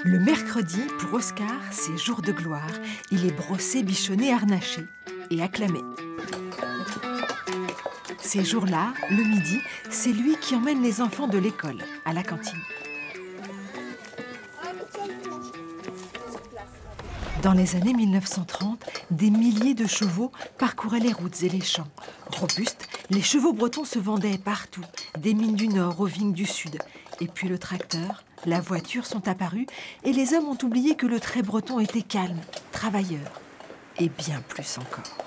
Le mercredi, pour Oscar, c'est jour de gloire. Il est brossé, bichonné, harnaché et acclamé. Ces jours-là, le midi, c'est lui qui emmène les enfants de l'école à la cantine. Dans les années 1930, des milliers de chevaux parcouraient les routes et les champs. Robustes, les chevaux bretons se vendaient partout, des mines du Nord aux vignes du Sud. Et puis le tracteur, la voiture sont apparus et les hommes ont oublié que le trait breton était calme, travailleur et bien plus encore.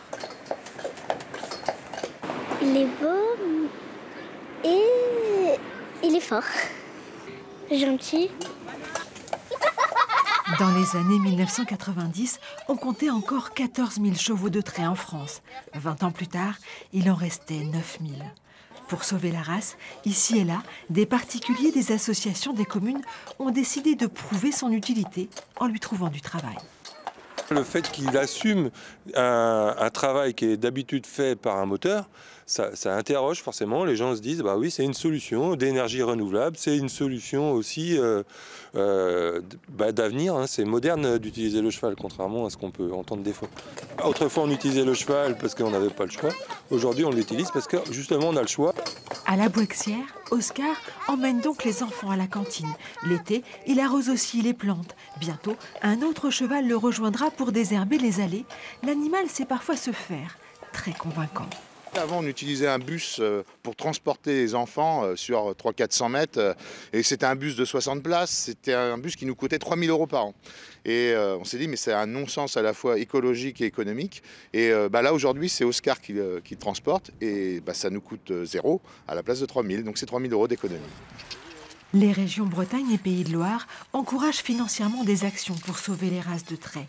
Il est beau et il est fort, gentil. Dans les années 1990, on comptait encore 14 000 chevaux de trait en France. 20 ans plus tard, il en restait 9 000. Pour sauver la race, ici et là, des particuliers, des associations, des communes ont décidé de prouver son utilité en lui trouvant du travail. Le fait qu'il assume un travail qui est d'habitude fait par un moteur, ça interroge forcément. Les gens se disent, bah oui, c'est une solution d'énergie renouvelable, c'est une solution aussi d'avenir. Hein. C'est moderne d'utiliser le cheval, contrairement à ce qu'on peut entendre des fois. Autrefois, on utilisait le cheval parce qu'on n'avait pas le choix. Aujourd'hui, on l'utilise parce que justement, on a le choix. À la Bouexière, Oscar emmène donc les enfants à la cantine. L'été, il arrose aussi les plantes. Bientôt, un autre cheval le rejoindra pour désherber les allées. L'animal sait parfois se faire, très convaincant. Avant, on utilisait un bus pour transporter les enfants sur 300-400 mètres. Et c'était un bus de 60 places. C'était un bus qui nous coûtait 3 000 € par an. Et on s'est dit, mais c'est un non-sens à la fois écologique et économique. Et là, aujourd'hui, c'est Oscar qui transporte. Et ça nous coûte 0 à la place de 3 000. Donc c'est 3 000 € d'économie. Les régions Bretagne et Pays de Loire encouragent financièrement des actions pour sauver les races de trait.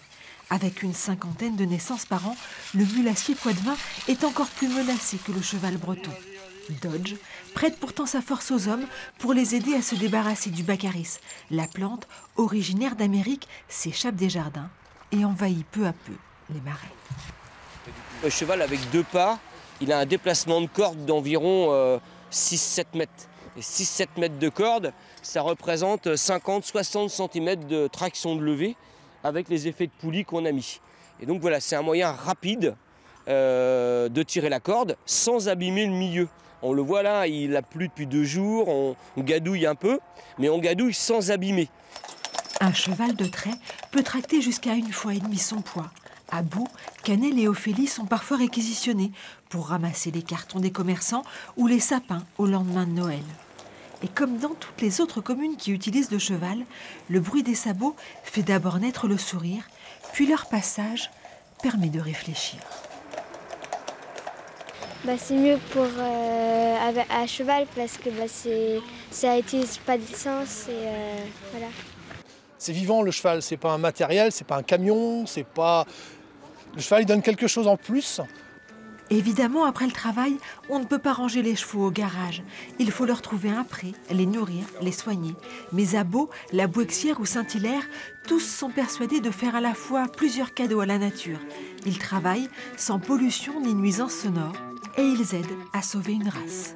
Avec une 50aine de naissances par an, le mulassier poitevin est encore plus menacé que le cheval breton. Dodge prête pourtant sa force aux hommes pour les aider à se débarrasser du baccaris. La plante, originaire d'Amérique, s'échappe des jardins et envahit peu à peu les marais. Le cheval avec 2 pas, il a un déplacement de corde d'environ 6-7 mètres. Et 6-7 mètres de corde, ça représente 50-60 cm de traction de levée avec les effets de poulie qu'on a mis. Et donc voilà, c'est un moyen rapide de tirer la corde sans abîmer le milieu. On le voit là, il a plu depuis 2 jours, on gadouille un peu, mais on gadouille sans abîmer. Un cheval de trait peut tracter jusqu'à 1,5 fois son poids. À bout, Cannelle et Ophélie sont parfois réquisitionnés pour ramasser les cartons des commerçants ou les sapins au lendemain de Noël. Et comme dans toutes les autres communes qui utilisent le cheval, le bruit des sabots fait d'abord naître le sourire, puis leur passage permet de réfléchir. C'est mieux pour à cheval parce que ça n'utilise pas d'essence et voilà. C'est vivant le cheval, c'est pas un matériel, c'est pas un camion, c'est pas... Le cheval il donne quelque chose en plus. Évidemment, après le travail, on ne peut pas ranger les chevaux au garage. Il faut leur trouver un pré, les nourrir, les soigner. Mais à Beau, la Bouexière ou Saint-Hilaire, tous sont persuadés de faire à la fois plusieurs cadeaux à la nature. Ils travaillent sans pollution ni nuisance sonore et ils aident à sauver une race.